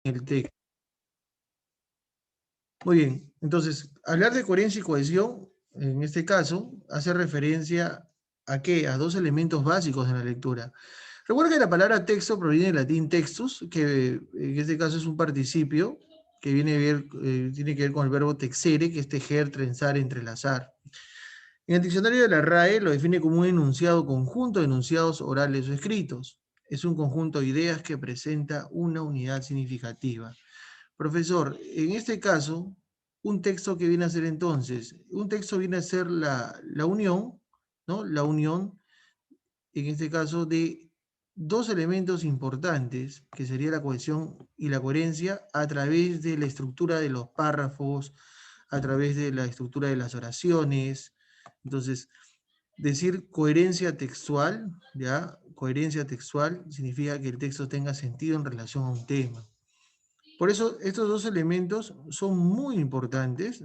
el texto. Muy bien, entonces, hablar de coherencia y cohesión, en este caso, hace referencia ¿a qué? A dos elementos básicos de la lectura. Recuerda que la palabra texto proviene del latín textus, que en este caso es un participio que tiene que ver con el verbo texere, que es tejer, trenzar, entrelazar. En el diccionario de la RAE lo define como un enunciado conjunto de enunciados orales o escritos. Es un conjunto de ideas que presenta una unidad significativa. Profesor, en este caso, un texto que viene a ser entonces, un texto viene a ser la unión, ¿no? La unión, en este caso, de dos elementos importantes, que sería la cohesión y la coherencia, a través de la estructura de los párrafos, a través de la estructura de las oraciones. Entonces, decir coherencia textual, ¿ya? Coherencia textual significa que el texto tenga sentido en relación a un tema. Por eso estos dos elementos son muy importantes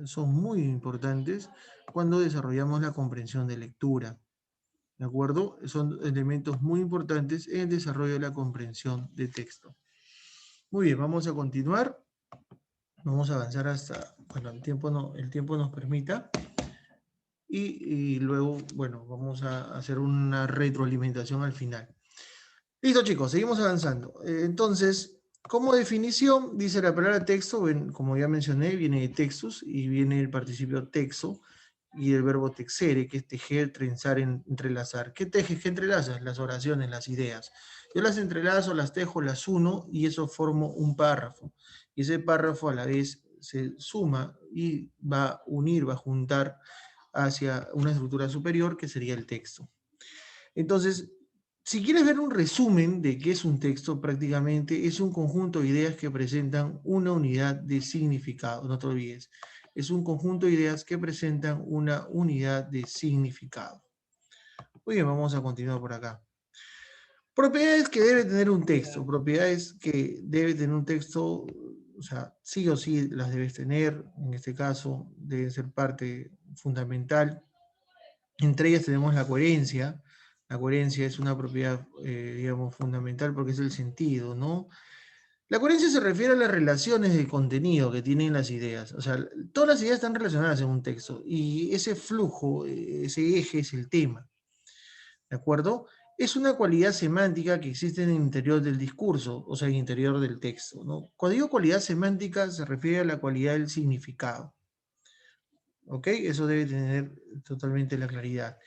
cuando desarrollamos la comprensión de lectura. ¿De acuerdo? Son elementos muy importantes en el desarrollo de la comprensión de texto. Muy bien, vamos a continuar. Vamos a avanzar hasta, bueno, el tiempo nos permita. Y luego, bueno, vamos a hacer una retroalimentación al final. Listo, chicos, seguimos avanzando. Entonces, como definición, dice la palabra texto, como ya mencioné, viene de textus y viene el participio texo y el verbo texere, que es tejer, trenzar, entrelazar. ¿Qué tejes, qué entrelazas? Las oraciones, las ideas. Yo las entrelazo, las tejo, las uno y eso formo un párrafo. Y ese párrafo a la vez se suma y va a unir, va a juntar hacia una estructura superior que sería el texto. Entonces, si quieres ver un resumen de qué es un texto, prácticamente es un conjunto de ideas que presentan una unidad de significado, no te olvides. Es un conjunto de ideas que presentan una unidad de significado. Muy bien, vamos a continuar por acá. Propiedades que debe tener un texto, propiedades que debe tener un texto, o sea, sí o sí las debes tener, en este caso deben ser parte fundamental. Entre ellas tenemos la coherencia. La coherencia es una propiedad, digamos, fundamental porque es el sentido, ¿no? La coherencia se refiere a las relaciones de contenido que tienen las ideas. O sea, todas las ideas están relacionadas en un texto y ese flujo, ese eje es el tema, ¿de acuerdo? Es una cualidad semántica que existe en el interior del discurso, o sea, en el interior del texto, ¿no? Cuando digo cualidad semántica se refiere a la cualidad del significado, ¿ok? Eso debe tener totalmente la claridad.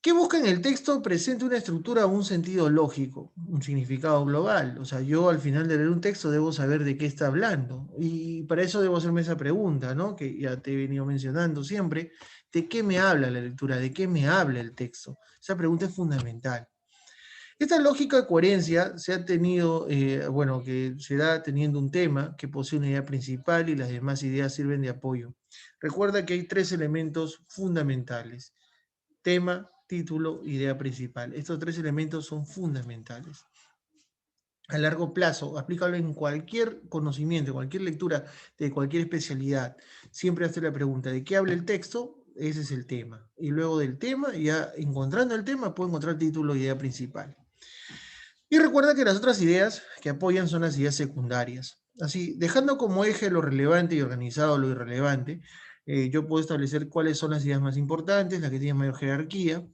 ¿Qué busca en el texto? Presenta una estructura o un sentido lógico, un significado global. O sea, yo al final de leer un texto debo saber de qué está hablando. Y para eso debo hacerme esa pregunta, ¿no? Que ya te he venido mencionando siempre. ¿De qué me habla la lectura? ¿De qué me habla el texto? Esa pregunta es fundamental. Esta lógica de coherencia se ha tenido, bueno, que se da teniendo un tema que posee una idea principal y las demás ideas sirven de apoyo. Recuerda que hay tres elementos fundamentales: tema, título, idea principal. Estos tres elementos son fundamentales. A largo plazo, aplícalo en cualquier conocimiento, cualquier lectura de cualquier especialidad. Siempre hace la pregunta: ¿de qué habla el texto? Ese es el tema. Y luego del tema, ya encontrando el tema, puedo encontrar título y idea principal. Y recuerda que las otras ideas que apoyan son las ideas secundarias. Así, dejando como eje lo relevante y organizado lo irrelevante, yo puedo establecer cuáles son las ideas más importantes, las que tienen mayor jerarquía,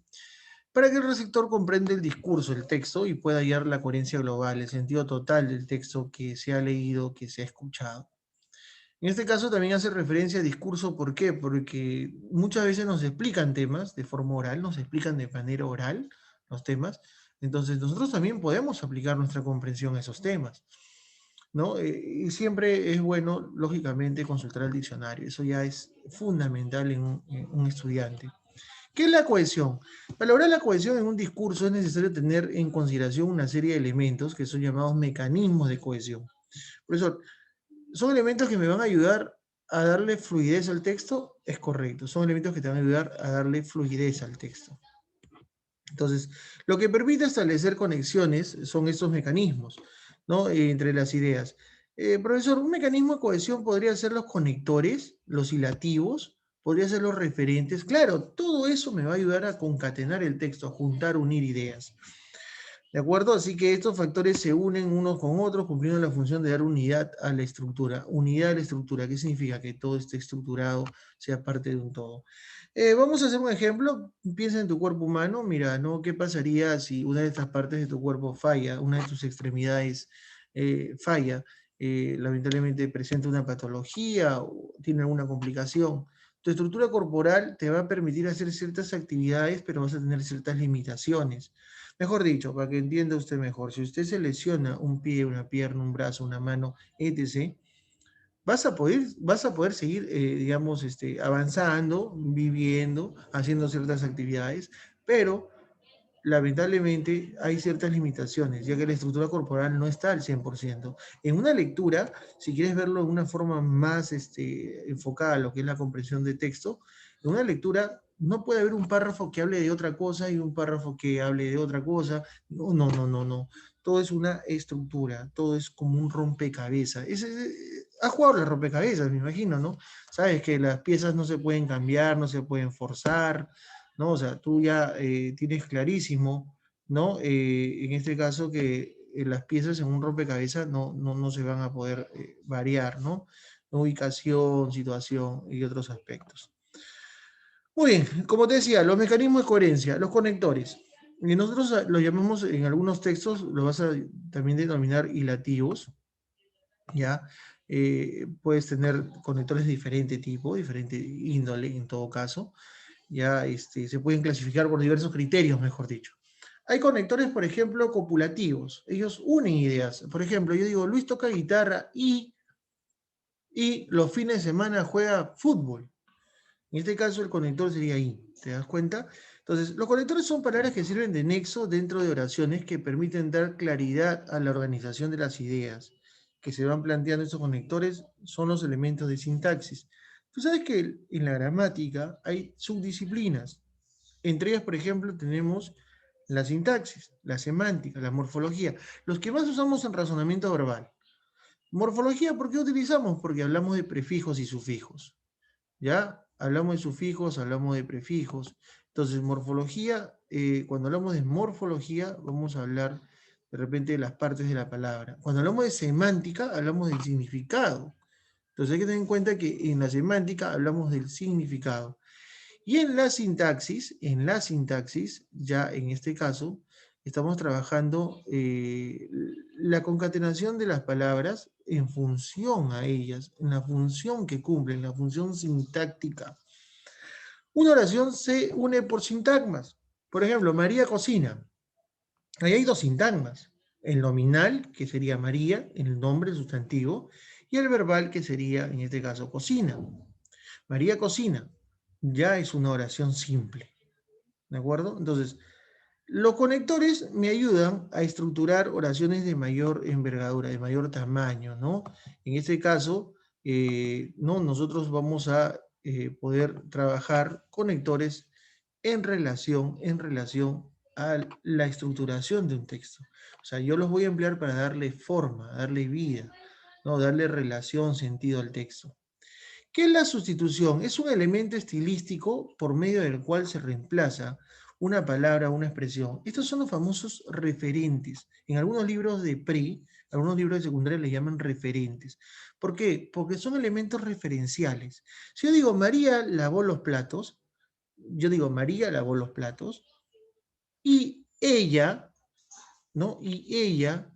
para que el receptor comprenda el discurso, el texto, y pueda hallar la coherencia global, el sentido total del texto que se ha leído, que se ha escuchado. En este caso también hace referencia a discurso, ¿por qué? Porque muchas veces nos explican temas de forma oral, nos explican de manera oral los temas, entonces nosotros también podemos aplicar nuestra comprensión a esos temas, ¿no? Y siempre es bueno, lógicamente, consultar el diccionario, eso ya es fundamental en un estudiante. ¿Qué es la cohesión? Para lograr la cohesión en un discurso es necesario tener en consideración una serie de elementos que son llamados mecanismos de cohesión. Por eso, ¿son elementos que me van a ayudar a darle fluidez al texto? Es correcto, son elementos que te van a ayudar a darle fluidez al texto. Entonces, lo que permite establecer conexiones son estos mecanismos, ¿no? Entre las ideas. Profesor, un mecanismo de cohesión podría ser los conectores, los hilativos, podría ser los referentes. Claro, todo eso me va a ayudar a concatenar el texto, a juntar, unir ideas. ¿De acuerdo? Así que estos factores se unen unos con otros cumpliendo la función de dar unidad a la estructura. Unidad a la estructura, ¿qué significa? Que todo esté estructurado, sea parte de un todo. Vamos a hacer un ejemplo. Piensa en tu cuerpo humano. Mira, ¿no? ¿Qué pasaría si una de estas partes de tu cuerpo falla, una de tus extremidades falla? Lamentablemente presenta una patología o tiene alguna complicación. Tu estructura corporal te va a permitir hacer ciertas actividades, pero vas a tener ciertas limitaciones. Mejor dicho, para que entienda usted mejor, si usted se lesiona un pie, una pierna, un brazo, una mano, etc., vas a poder seguir, digamos, avanzando, viviendo, haciendo ciertas actividades, pero lamentablemente hay ciertas limitaciones, ya que la estructura corporal no está al 100%. En una lectura, si quieres verlo de una forma más enfocada a lo que es la comprensión de texto, en una lectura no puede haber un párrafo que hable de otra cosa y un párrafo que hable de otra cosa. No, no, no, no, no. Todo es una estructura, todo es como un rompecabezas. Has jugado los rompecabezas, me imagino, ¿no? Sabes que las piezas no se pueden cambiar, no se pueden forzar, ¿no? O sea, tú ya tienes clarísimo, ¿no? En este caso que las piezas en un rompecabezas no se van a poder variar, ¿no? Ubicación, situación y otros aspectos. Muy bien, como te decía, los mecanismos de coherencia, los conectores. Y nosotros los llamamos en algunos textos, lo vas a también denominar hilativos, ¿ya? Puedes tener conectores de diferente tipo, diferente índole en todo caso, ya se pueden clasificar por diversos criterios, mejor dicho. Hay conectores, por ejemplo, copulativos. Ellos unen ideas. Por ejemplo, yo digo, Luis toca guitarra y los fines de semana juega fútbol. En este caso, el conector sería I. ¿Te das cuenta? Entonces, los conectores son palabras que sirven de nexo dentro de oraciones que permiten dar claridad a la organización de las ideas que se van planteando. Estos conectores son los elementos de sintaxis. Tú sabes que en la gramática hay subdisciplinas. Entre ellas, por ejemplo, tenemos la sintaxis, la semántica, la morfología, los que más usamos en razonamiento verbal. Morfología, ¿por qué utilizamos? Porque hablamos de prefijos y sufijos. ¿Ya? Hablamos de sufijos, hablamos de prefijos. Entonces, morfología, cuando hablamos de morfología, vamos a hablar de repente de las partes de la palabra. Cuando hablamos de semántica, hablamos del significado. Entonces hay que tener en cuenta que en la semántica hablamos del significado. Y en la sintaxis, ya en este caso, estamos trabajando la concatenación de las palabras en función a ellas, en la función que cumplen, la función sintáctica. Una oración se une por sintagmas. Por ejemplo, María cocina. Ahí hay dos sintagmas. El nominal, que sería María, el nombre, el sustantivo, y el verbal, que sería, en este caso, cocina. María cocina. Ya es una oración simple. ¿De acuerdo? Entonces, los conectores me ayudan a estructurar oraciones de mayor envergadura, de mayor tamaño, ¿no? En este caso, ¿no? Nosotros vamos a poder trabajar conectores en relación a la estructuración de un texto. O sea, yo los voy a emplear para darle forma, darle vida, ¿no? Darle relación, sentido al texto. ¿Qué es la sustitución? Es un elemento estilístico por medio del cual se reemplaza una palabra, una expresión. Estos son los famosos referentes. En algunos libros de pre, algunos libros de secundaria le llaman referentes. ¿Por qué? Porque son elementos referenciales. Si yo digo María lavó los platos, yo digo María lavó los platos y ella, ¿no? Y ella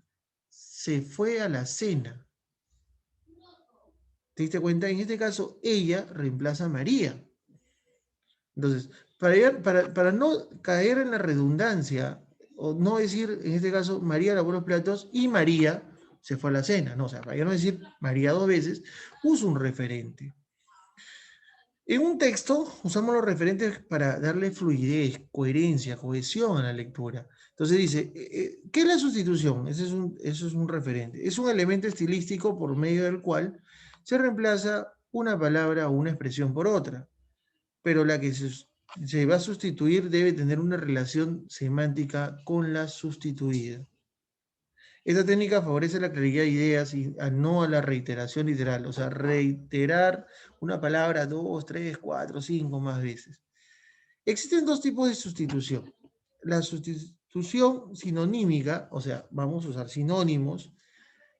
se fue a la cena. ¿Te diste cuenta? En este caso, ella reemplaza a María. Entonces, para no caer en la redundancia, o no decir, en este caso, María lavó los platos y María se fue a la cena, no, o sea, para no decir María dos veces, uso un referente. En un texto usamos los referentes para darle fluidez, coherencia, cohesión a la lectura. Entonces dice, ¿qué es la sustitución? Eso es un referente. Es un elemento estilístico por medio del cual se reemplaza una palabra o una expresión por otra, pero la que se va a sustituir debe tener una relación semántica con la sustituida. Esta técnica favorece la claridad de ideas y no a la reiteración literal, o sea, reiterar una palabra 2, 3, 4, 5 más veces. Existen dos tipos de sustitución. La sustitución sinonímica, o sea, vamos a usar sinónimos,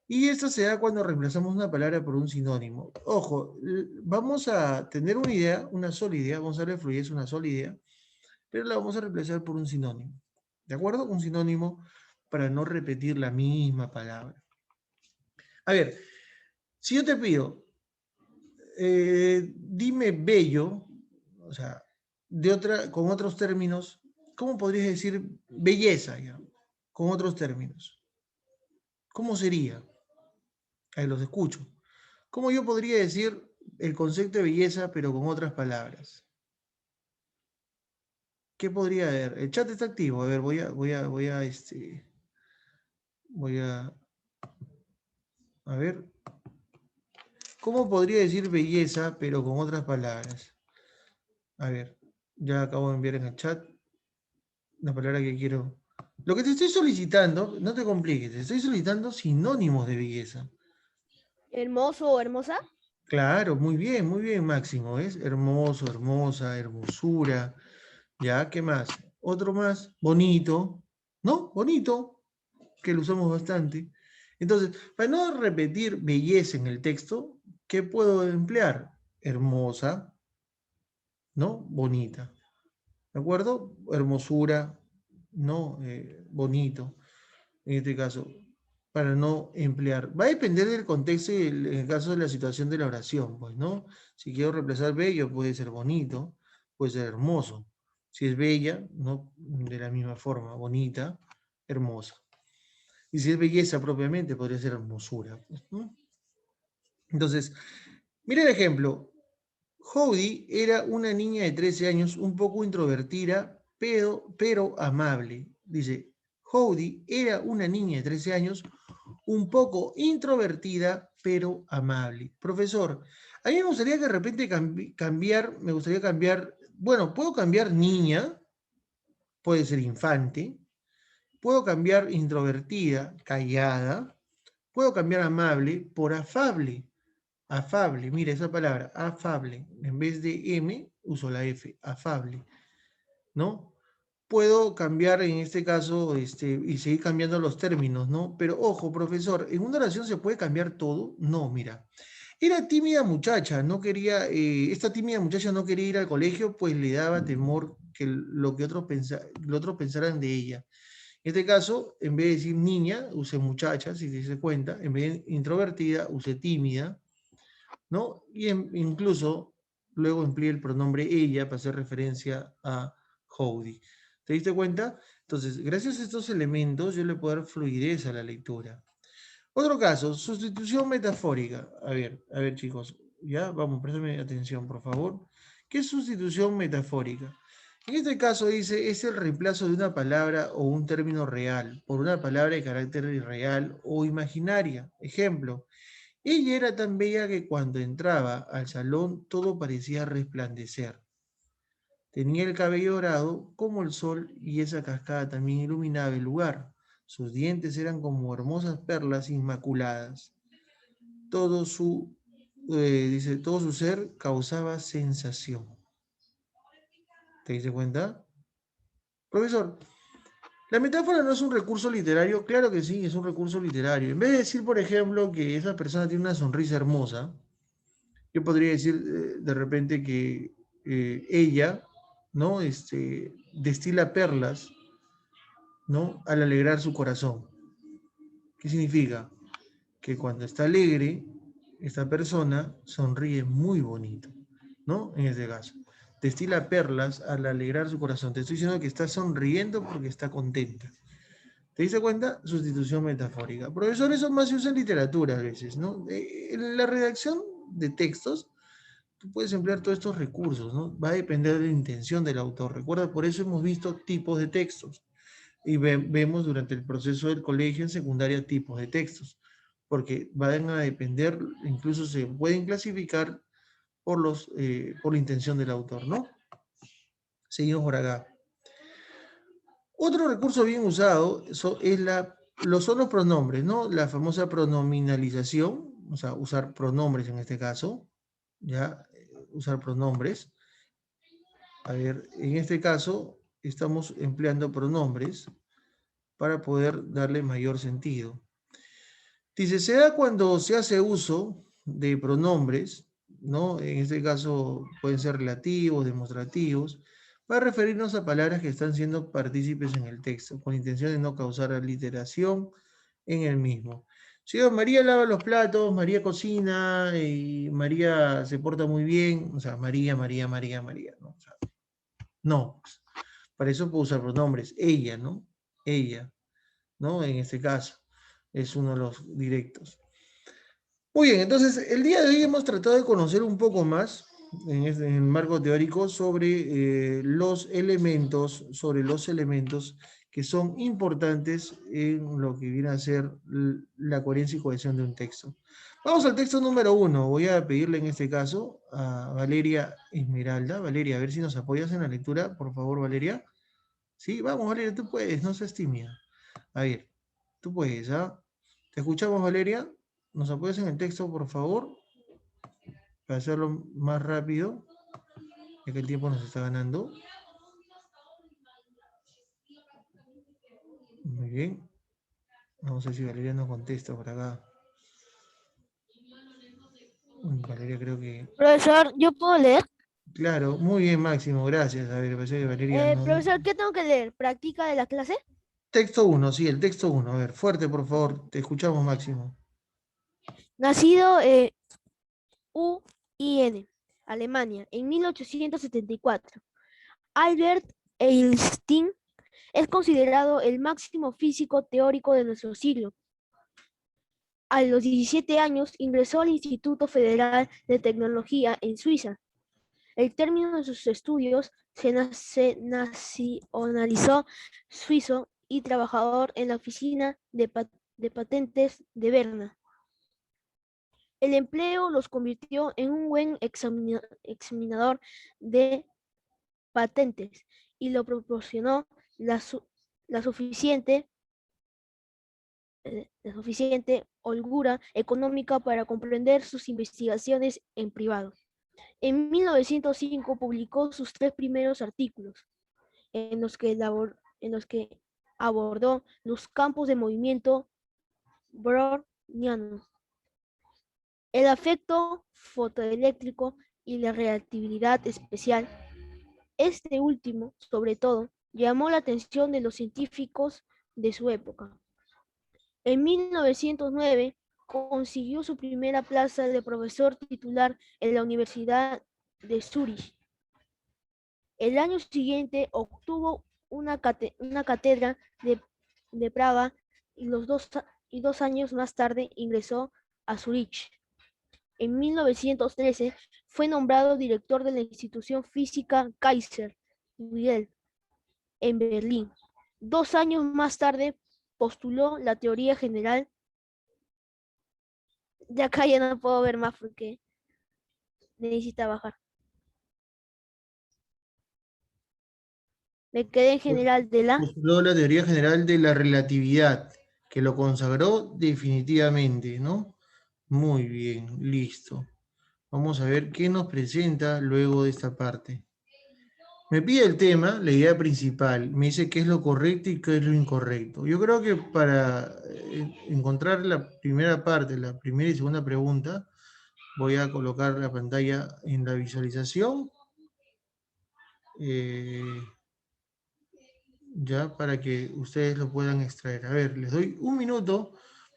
y esto se da cuando reemplazamos una palabra por un sinónimo. Ojo, vamos a tener una idea, una sola idea, vamos a darle fluidez, una sola idea, pero la vamos a reemplazar por un sinónimo. ¿De acuerdo? Un sinónimo para no repetir la misma palabra. A ver, si yo te pido, dime bello, o sea, con otros términos, ¿cómo podrías decir belleza ya? Con otros términos. ¿Cómo sería? Ahí los escucho. ¿Cómo yo podría decir el concepto de belleza, pero con otras palabras? ¿Qué podría haber? El chat está activo. A ver, voy a ver. ¿Cómo podría decir belleza, pero con otras palabras? A ver, ya acabo de enviar en el chat la palabra que quiero. Lo que te estoy solicitando, no te compliques, te estoy solicitando sinónimos de belleza. Hermoso o hermosa. Claro, muy bien, Máximo, ¿ves? Hermoso, hermosa, hermosura. Ya, ¿qué más? Otro más, bonito, ¿no? Bonito, que lo usamos bastante. Entonces, para no repetir belleza en el texto, ¿qué puedo emplear? Hermosa, ¿no? Bonita. ¿De acuerdo? Hermosura, ¿no? Bonito, en este caso, para no emplear. Va a depender del contexto y en el caso de la situación de la oración, pues, ¿no? Si quiero reemplazar bello, puede ser bonito, puede ser hermoso. Si es bella, ¿no? De la misma forma, bonita, hermosa. Y si es belleza propiamente, podría ser hermosura, pues, ¿no? Entonces, mira el ejemplo. Jody era una niña de 13 años, un poco introvertida, pero amable. Dice, Jody era una niña de 13 años, un poco introvertida, pero amable. Profesor, a mí me gustaría que de repente cambiar, bueno, puedo cambiar niña, puede ser infante, puedo cambiar introvertida, callada, puedo cambiar amable por afable. Afable, mira esa palabra, afable. En vez de M, uso la F, afable, ¿no? Puedo cambiar en este caso y seguir cambiando los términos, ¿no? Pero ojo, profesor, ¿en una oración se puede cambiar todo? No, mira. Era tímida muchacha, no quería, esta tímida muchacha no quería ir al colegio, pues le daba temor que lo que otros pensaran de ella. En este caso, en vez de decir niña, use muchacha, si se cuenta, en vez de introvertida, use tímida, ¿no? Y incluso luego empleé el pronombre ella para hacer referencia a Howdy. ¿Te diste cuenta? Entonces, gracias a estos elementos, yo le puedo dar fluidez a la lectura. Otro caso, sustitución metafórica. A ver, chicos, ya, vamos, préstame atención, por favor. ¿Qué es sustitución metafórica? En este caso dice, es el reemplazo de una palabra o un término real por una palabra de carácter irreal o imaginaria. Ejemplo, ella era tan bella que cuando entraba al salón todo parecía resplandecer. Tenía el cabello dorado como el sol y esa cascada también iluminaba el lugar. Sus dientes eran como hermosas perlas inmaculadas. Todo su, dice, todo su ser causaba sensación. ¿Te diste cuenta? Profesor, ¿la metáfora no es un recurso literario? Claro que sí, es un recurso literario. En vez de decir, por ejemplo, que esa persona tiene una sonrisa hermosa, yo podría decir de repente que ella, ¿no? Destila perlas, ¿no? Al alegrar su corazón. ¿Qué significa? Que cuando está alegre, esta persona sonríe muy bonito, ¿no? En este caso. Destila perlas al alegrar su corazón. Te estoy diciendo que está sonriendo porque está contenta. ¿Te diste cuenta? Sustitución metafórica. Profesor, eso más se usa en literatura a veces, ¿no? En la redacción de textos, tú puedes emplear todos estos recursos, ¿no? Va a depender de la intención del autor. Recuerda, por eso hemos visto tipos de textos y vemos durante el proceso del colegio en secundaria tipos de textos, porque van a depender, incluso se pueden clasificar por la intención del autor, ¿no? Seguimos por acá. Otro recurso bien usado son los pronombres, ¿no? La famosa pronominalización, o sea, usar pronombres en este caso, ¿ya? Usar pronombres. A ver, en este caso estamos empleando pronombres. para poder darle mayor sentido. Dice, se da cuando se hace uso de pronombres, ¿no? En este caso pueden ser relativos, demostrativos, para referirnos a palabras que están siendo partícipes en el texto, con intención de no causar aliteración en el mismo. Si digo, María lava los platos, María cocina y María se porta muy bien, o sea, María, María, María, María, ¿no? O sea, no, para eso puedo usar pronombres, ella, ¿no? Ella, ¿no? En este caso, es uno de los directos. Muy bien, entonces el día de hoy hemos tratado de conocer un poco más en el marco teórico sobre sobre los elementos que son importantes en lo que viene a ser la coherencia y cohesión de un texto. Vamos al texto número 1. Voy a pedirle en este caso a Valeria Esmeralda. Valeria, a ver si nos apoyas en la lectura, por favor, Valeria. Sí, vamos, Valeria, tú puedes, no seas tímida. A ver, tú puedes, ¿ah? Te escuchamos, Valeria. ¿Nos apoyas en el texto, por favor? Para hacerlo más rápido, ya que el tiempo nos está ganando. Muy bien. Vamos a ver si Valeria nos contesta por acá. Valeria creo que... Profesor, ¿yo puedo leer? Claro, muy bien, Máximo, gracias. A ver, parece que Valeria no... Profesor, ¿qué tengo que leer? ¿Práctica de la clase? Texto 1, sí, el texto 1. A ver, fuerte, por favor. Te escuchamos, Máximo. Nacido UIN, Alemania, en 1874. Albert Einstein es considerado el máximo físico teórico de nuestro siglo. A los 17 años ingresó al Instituto Federal de Tecnología en Suiza. El término de sus estudios se nacionalizó suizo y trabajador en la oficina de patentes de Berna. El empleo los convirtió en un buen examinador de patentes y le proporcionó la suficiente holgura económica para comprender sus investigaciones en privado. En 1905 publicó sus 3 primeros artículos, en los que abordó los campos de movimiento browniano, el efecto fotoeléctrico y la relatividad especial. Este último, sobre todo, llamó la atención de los científicos de su época. En 1909 consiguió su primera plaza de profesor titular en la Universidad de Zúrich. El año siguiente obtuvo una cátedra de Praga y 2 años más tarde ingresó a Zúrich. En 1913 fue nombrado director de la institución física Kaiser Wilhelm en Berlín. 2 años más tarde postuló la teoría general. De acá ya no puedo ver más porque necesita bajar. Me quedé en general de la... Postuló la teoría general de la relatividad, que lo consagró definitivamente, ¿no? Muy bien, listo. Vamos a ver qué nos presenta luego de esta parte. Me pide el tema, la idea principal, me dice qué es lo correcto y qué es lo incorrecto. Yo creo que para encontrar la primera parte, la primera y segunda pregunta, voy a colocar la pantalla en la visualización, ya para que ustedes lo puedan extraer. A ver, les doy un minuto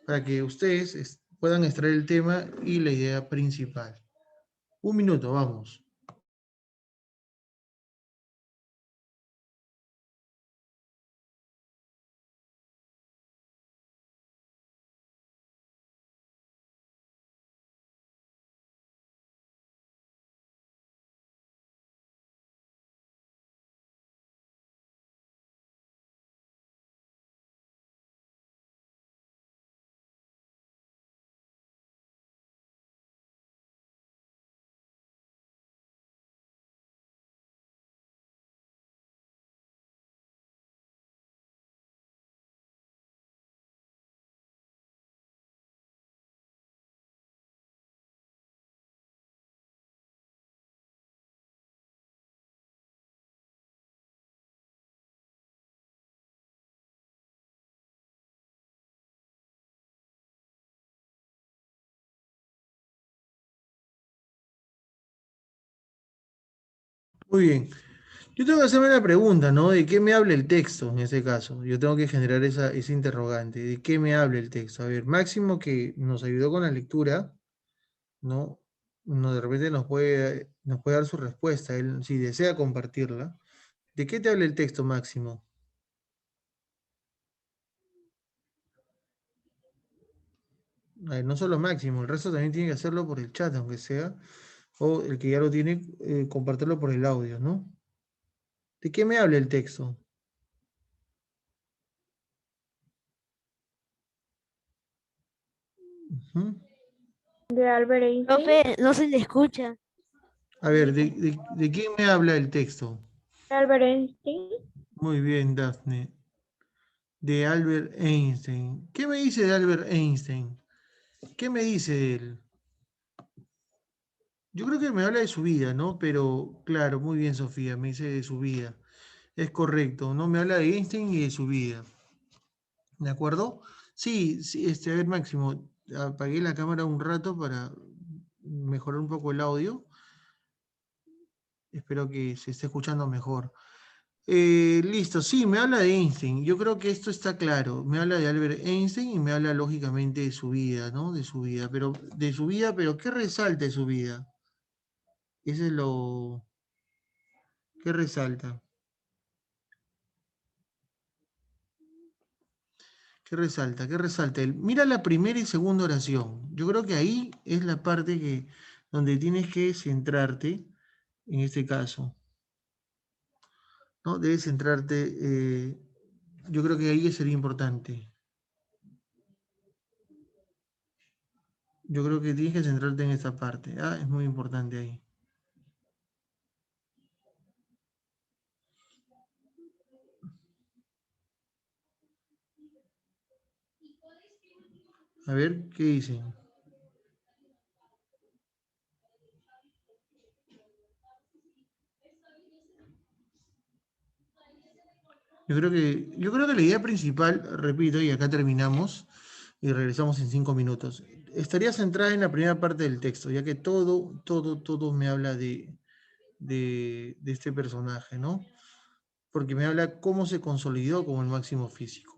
para que ustedes puedan extraer el tema y la idea principal. Un minuto, vamos. Muy bien. Yo tengo que hacerme la pregunta, ¿no? ¿De qué me habla el texto en este caso? Yo tengo que generar ese interrogante. ¿De qué me habla el texto? A ver, Máximo, que nos ayudó con la lectura, ¿no? De repente nos puede dar su respuesta, él, si desea compartirla. ¿De qué te habla el texto, Máximo? A ver, no solo Máximo, el resto también tiene que hacerlo por el chat, aunque sea, o el que ya lo tiene, compartirlo por el audio, ¿no? ¿De qué me habla el texto? Ujú. De Albert Einstein. Profe, no se le escucha. A ver, ¿de quién me habla el texto? De Albert Einstein. Muy bien, Daphne. De Albert Einstein. ¿Qué me dice de Albert Einstein? ¿Qué me dice de él? Yo creo que me habla de su vida, ¿no? Pero, claro, muy bien, Sofía, me dice de su vida. Es correcto, ¿no? Me habla de Einstein y de su vida. ¿De acuerdo? Sí, sí, a ver, Máximo, apagué la cámara un rato para mejorar un poco el audio. Espero que se esté escuchando mejor. Listo, sí, me habla de Einstein. Yo creo que esto está claro. Me habla de Albert Einstein y me habla lógicamente de su vida, ¿no? De su vida, pero ¿qué resalta de su vida? Eso es lo que resalta. ¿Qué resalta? ¿Qué resalta? Mira la primera y segunda oración. Yo creo que ahí es la parte donde tienes que centrarte, en este caso, ¿no? Debes centrarte, yo creo que ahí sería importante. Yo creo que tienes que centrarte en esta parte. Ah, es muy importante ahí. A ver, ¿qué dicen? Yo creo que la idea principal, repito, y acá terminamos y regresamos en 5 minutos, estaría centrada en la primera parte del texto, ya que todo me habla de este personaje, ¿no? Porque me habla cómo se consolidó como el máximo físico.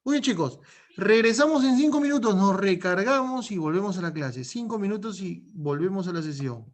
Muy bien, chicos, regresamos en 5 minutos, nos recargamos y volvemos a la clase. 5 minutos y volvemos a la sesión.